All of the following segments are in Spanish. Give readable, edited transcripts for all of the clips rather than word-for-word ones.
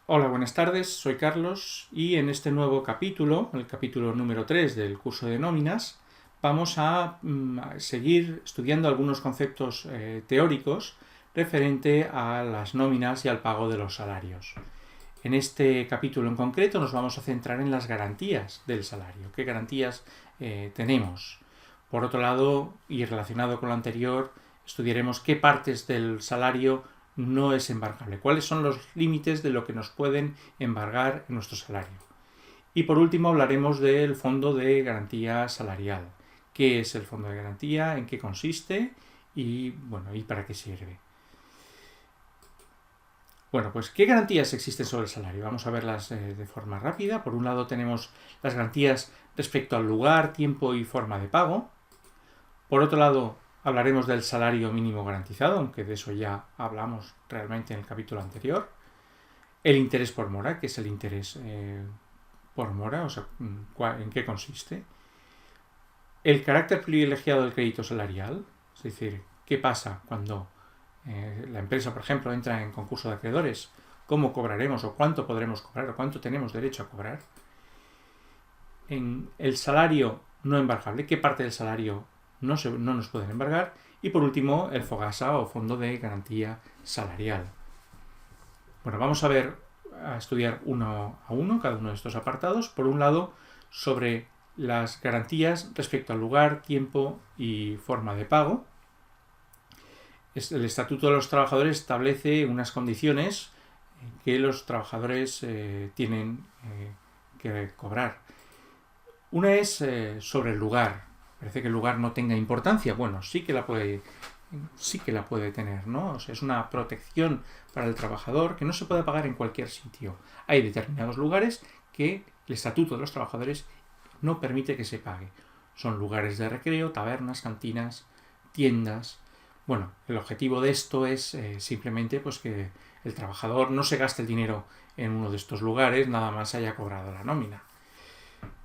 Hola, buenas tardes, soy Carlos y en este nuevo capítulo, el capítulo número 3 del curso de nóminas, vamos a seguir estudiando algunos conceptos teóricos referente a las nóminas y al pago de los salarios. En este capítulo en concreto nos vamos a centrar en las garantías del salario. ¿Qué garantías tenemos? Por otro lado, y relacionado con lo anterior, estudiaremos qué partes del salario no es embargable, cuáles son los límites de lo que nos pueden embargar en nuestro salario. Y por último hablaremos del fondo de garantía salarial. ¿Qué es el fondo de garantía? ¿En qué consiste? Y para qué sirve. Bueno, pues ¿qué garantías existen sobre el salario? Vamos a verlas de forma rápida. Por un lado tenemos las garantías respecto al lugar, tiempo y forma de pago. Por otro lado, hablaremos del salario mínimo garantizado, aunque de eso ya hablamos realmente en el capítulo anterior. El interés por mora, que es el interés por mora, o sea, en qué consiste. El carácter privilegiado del crédito salarial, es decir, qué pasa cuando la empresa, por ejemplo, entra en concurso de acreedores, cómo cobraremos o cuánto podremos cobrar o cuánto tenemos derecho a cobrar. En el salario no embargable, qué parte del salario no nos pueden embargar. Y por último, el FOGASA o Fondo de Garantía Salarial. Bueno, vamos a estudiar uno a uno cada uno de estos apartados. Por un lado, sobre las garantías respecto al lugar, tiempo y forma de pago. El Estatuto de los Trabajadores establece unas condiciones que los trabajadores tienen que cobrar. Una es sobre el lugar. Parece que el lugar no tenga importancia. Bueno, sí que la puede tener, ¿no? O sea, es una protección para el trabajador que no se puede pagar en cualquier sitio. Hay determinados lugares que el Estatuto de los Trabajadores no permite que se pague. Son lugares de recreo, tabernas, cantinas, tiendas. Bueno, el objetivo de esto es simplemente pues que el trabajador no se gaste el dinero en uno de estos lugares, nada más haya cobrado la nómina.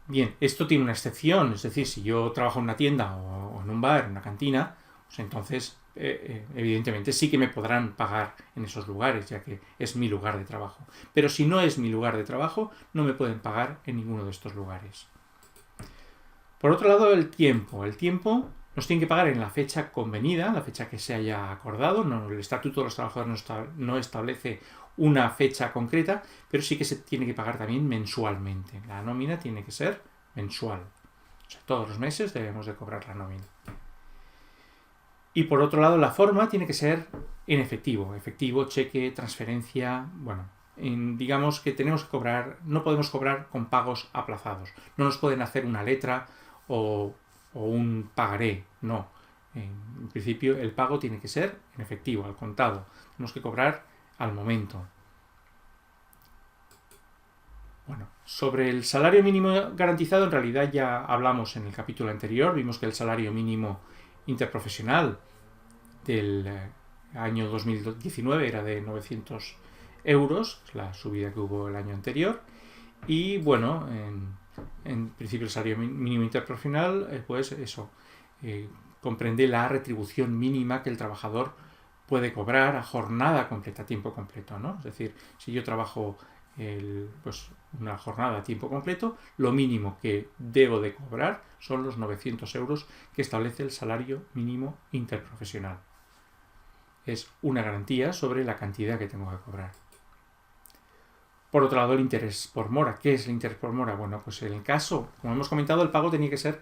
Bien, esto tiene una excepción, es decir, si yo trabajo en una tienda o en un bar, en una cantina, pues entonces evidentemente sí que me podrán pagar en esos lugares, ya que es mi lugar de trabajo. Pero si no es mi lugar de trabajo, no me pueden pagar en ninguno de estos lugares. Por otro lado, el tiempo. El tiempo nos tienen que pagar en la fecha convenida, la fecha que se haya acordado. No, el Estatuto de los Trabajadores no establece una fecha concreta, pero sí que se tiene que pagar también mensualmente. La nómina tiene que ser mensual. O sea, todos los meses debemos de cobrar la nómina. Y por otro lado, la forma tiene que ser en efectivo. Efectivo, cheque, transferencia. Bueno, digamos que tenemos que cobrar, no podemos cobrar con pagos aplazados. No nos pueden hacer una letra o un pagaré. No. En principio, el pago tiene que ser en efectivo, al contado. Tenemos que cobrar al momento. Bueno, sobre el salario mínimo garantizado, en realidad ya hablamos en el capítulo anterior. Vimos que el salario mínimo interprofesional del año 2019 era de 900 euros, la subida que hubo el año anterior. Y bueno, en principio el salario mínimo interprofesional, pues eso, comprende la retribución mínima que el trabajador puede cobrar a jornada completa, a tiempo completo, ¿no? Es decir, si yo trabajo una jornada a tiempo completo, lo mínimo que debo de cobrar son los 900 euros que establece el salario mínimo interprofesional. Es una garantía sobre la cantidad que tengo que cobrar. Por otro lado, el interés por mora. ¿Qué es el interés por mora? Bueno, pues en el caso, como hemos comentado, el pago tenía que ser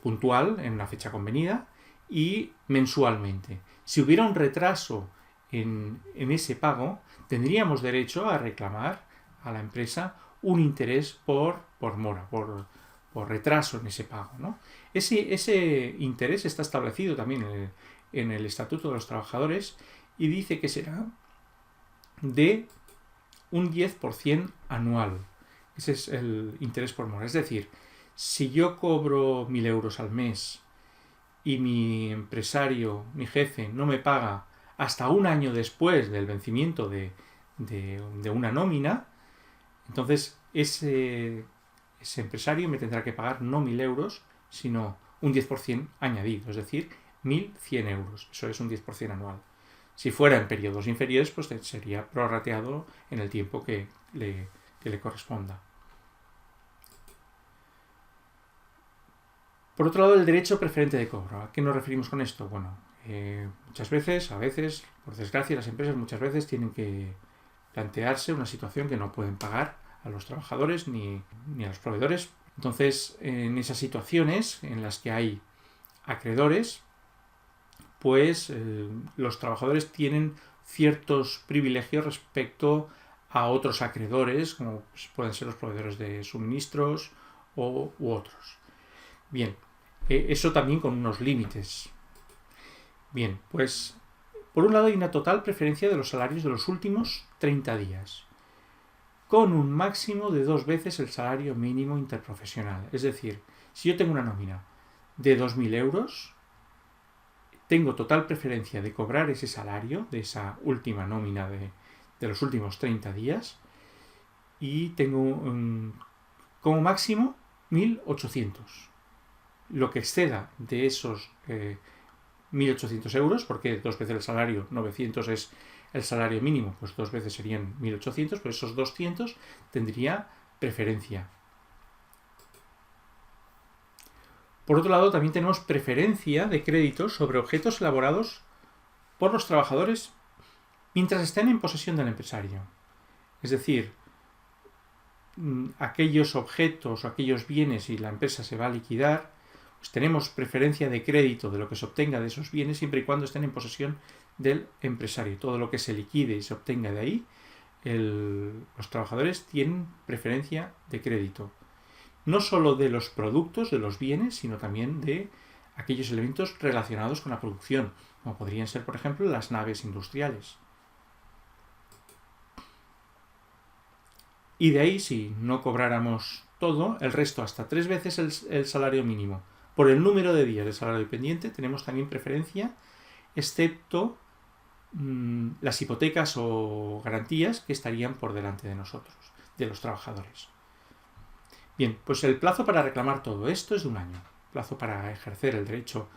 puntual, en una fecha convenida, y mensualmente. Si hubiera un retraso en ese pago, tendríamos derecho a reclamar a la empresa un interés por mora, por retraso en ese pago, ¿no? Ese interés está establecido también en el Estatuto de los Trabajadores y dice que será de un 10% anual. Ese es el interés por mora. Es decir, si yo cobro 1.000 euros al mes y mi empresario, mi jefe, no me paga hasta un año después del vencimiento de una nómina, entonces ese empresario me tendrá que pagar no 1.000 euros, sino un 10% añadido, es decir, 1.100 euros. Eso es un 10% anual. Si fuera en periodos inferiores, pues sería prorrateado en el tiempo que le corresponda. Por otro lado, el derecho preferente de cobro. ¿A qué nos referimos con esto? Bueno, muchas veces, a veces, por desgracia, las empresas muchas veces tienen que plantearse una situación que no pueden pagar a los trabajadores ni a los proveedores. Entonces, en esas situaciones en las que hay acreedores, pues los trabajadores tienen ciertos privilegios respecto a otros acreedores, como pues, pueden ser los proveedores de suministros u otros. Bien, eso también con unos límites. Bien, pues por un lado hay una total preferencia de los salarios de los últimos 30 días, con un máximo de 2 veces el salario mínimo interprofesional. Es decir, si yo tengo una nómina de 2.000 euros, tengo total preferencia de cobrar ese salario, de esa última nómina de los últimos 30 días, y tengo como máximo 1.800. Lo que exceda de esos 1.800 euros, porque 2 veces el salario, 900 es el salario mínimo, pues 2 veces serían 1.800, pues esos 200 tendría preferencia. Por otro lado, también tenemos preferencia de crédito sobre objetos elaborados por los trabajadores mientras estén en posesión del empresario. Es decir, aquellos objetos o aquellos bienes, si la empresa se va a liquidar, pues tenemos preferencia de crédito de lo que se obtenga de esos bienes siempre y cuando estén en posesión del empresario. Todo lo que se liquide y se obtenga de ahí, los trabajadores tienen preferencia de crédito. No solo de los productos, de los bienes, sino también de aquellos elementos relacionados con la producción, como podrían ser, por ejemplo, las naves industriales. Y de ahí, si no cobráramos todo, el resto hasta 3 veces el salario mínimo. Por el número de días de salario dependiente tenemos también preferencia, excepto las hipotecas o garantías que estarían por delante de nosotros, de los trabajadores. Bien, pues el plazo para reclamar todo esto es de 1 año. El plazo para ejercer el derecho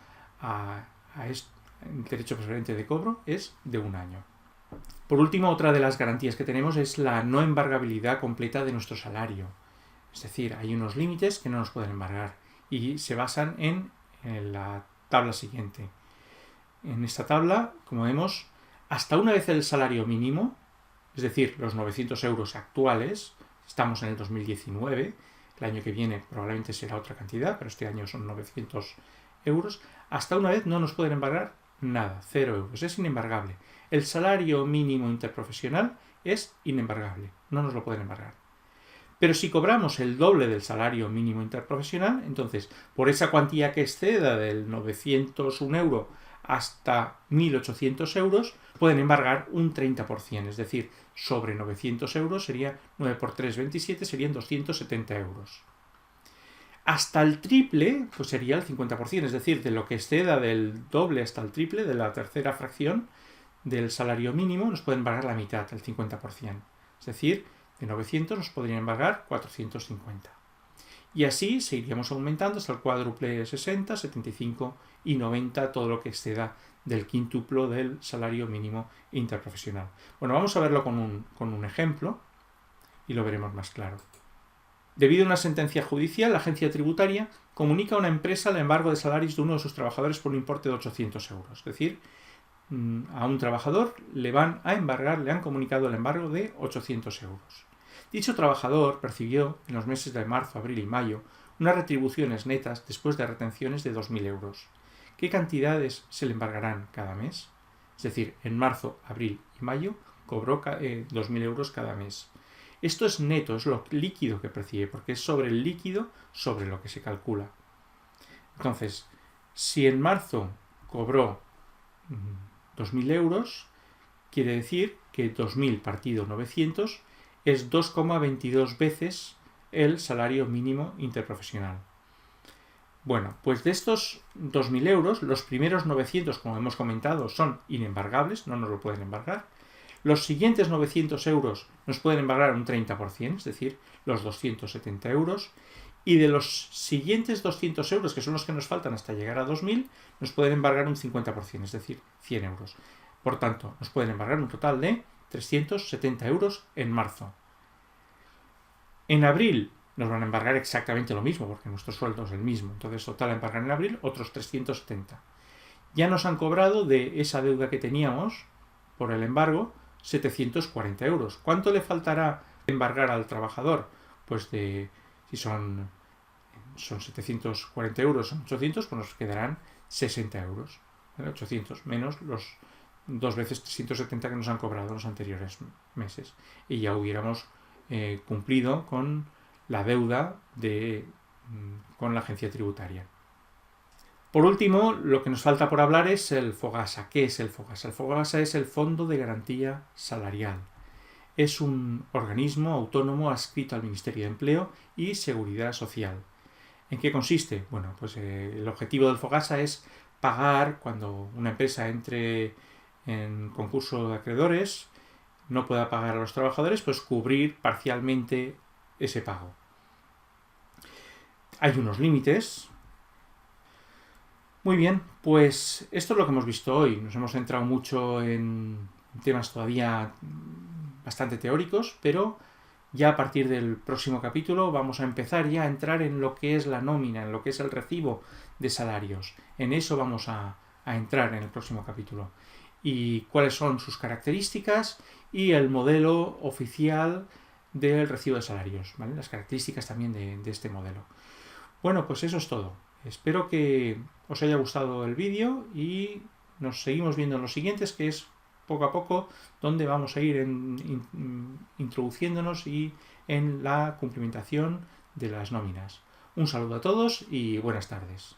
el derecho preferente de cobro es de 1 año. Por último, otra de las garantías que tenemos es la no embargabilidad completa de nuestro salario. Es decir, hay unos límites que no nos pueden embargar y se basan en la tabla siguiente. En esta tabla, como vemos, hasta una vez el salario mínimo, es decir, los 900 euros actuales, estamos en el 2019, el año que viene probablemente será otra cantidad, pero este año son 900 euros, hasta una vez no nos pueden embargar nada, 0 euros, es inembargable. El salario mínimo interprofesional es inembargable, no nos lo pueden embargar. Pero si cobramos el doble del salario mínimo interprofesional, entonces por esa cuantía que exceda del 901 euro hasta 1.800 euros, pueden embargar un 30%, es decir, sobre 900 euros sería 9 por 3, 27, serían 270 euros. Hasta el triple, pues sería el 50%, es decir, de lo que exceda del doble hasta el triple, de la tercera fracción del salario mínimo, nos pueden embargar la mitad, el 50%. Es decir, de 900 nos podrían embargar 450. Y así seguiríamos aumentando hasta el cuádruple 60, 75 y 90, todo lo que exceda del quíntuplo del salario mínimo interprofesional. Bueno, vamos a verlo con un ejemplo y lo veremos más claro. Debido a una sentencia judicial, la agencia tributaria comunica a una empresa el embargo de salarios de uno de sus trabajadores por un importe de 800 euros. Es decir, a un trabajador le van a embargar, le han comunicado el embargo de 800 euros. Dicho trabajador percibió en los meses de marzo, abril y mayo unas retribuciones netas después de retenciones de 2.000 euros. ¿Qué cantidades se le embargarán cada mes? Es decir, en marzo, abril y mayo cobró 2.000 euros cada mes. Esto es neto, es lo líquido que percibe, porque es sobre el líquido sobre lo que se calcula. Entonces, si en marzo cobró 2.000 euros, quiere decir que 2.000 partido 900 es 2,22 veces el salario mínimo interprofesional. Bueno, pues de estos 2.000 euros, los primeros 900, como hemos comentado, son inembargables, no nos lo pueden embargar. Los siguientes 900 euros nos pueden embargar un 30%, es decir, los 270 euros. Y de los siguientes 200 euros, que son los que nos faltan hasta llegar a 2.000, nos pueden embargar un 50%, es decir, 100 euros. Por tanto, nos pueden embargar un total de 370 euros en marzo. En abril nos van a embargar exactamente lo mismo, porque nuestro sueldo es el mismo. Entonces, total a embargar en abril otros 370. Ya nos han cobrado de esa deuda que teníamos por el embargo 740 euros. ¿Cuánto le faltará embargar al trabajador? Pues si son 740 euros, son 800, pues nos quedarán 60 euros. ¿Vale? 800 menos los 2 veces 370 que nos han cobrado en los anteriores meses. Y ya hubiéramos cumplido con la deuda con la agencia tributaria. Por último, lo que nos falta por hablar es el FOGASA. ¿Qué es el FOGASA? El FOGASA es el Fondo de Garantía Salarial. Es un organismo autónomo adscrito al Ministerio de Empleo y Seguridad Social. ¿En qué consiste? Bueno, pues el objetivo del FOGASA es pagar cuando una empresa entre en concurso de acreedores, no pueda pagar a los trabajadores, pues cubrir parcialmente ese pago. Hay unos límites. Muy bien, pues esto es lo que hemos visto hoy. Nos hemos centrado mucho en temas todavía bastante teóricos, pero ya a partir del próximo capítulo vamos a empezar ya a entrar en lo que es la nómina, en lo que es el recibo de salarios. En eso vamos a entrar en el próximo capítulo. Y cuáles son sus características y el modelo oficial del recibo de salarios, ¿vale? Las características también de este modelo. Bueno, pues eso es todo. Espero que os haya gustado el vídeo y nos seguimos viendo en los siguientes, que es poco a poco donde vamos a ir introduciéndonos y en la cumplimentación de las nóminas. Un saludo a todos y buenas tardes.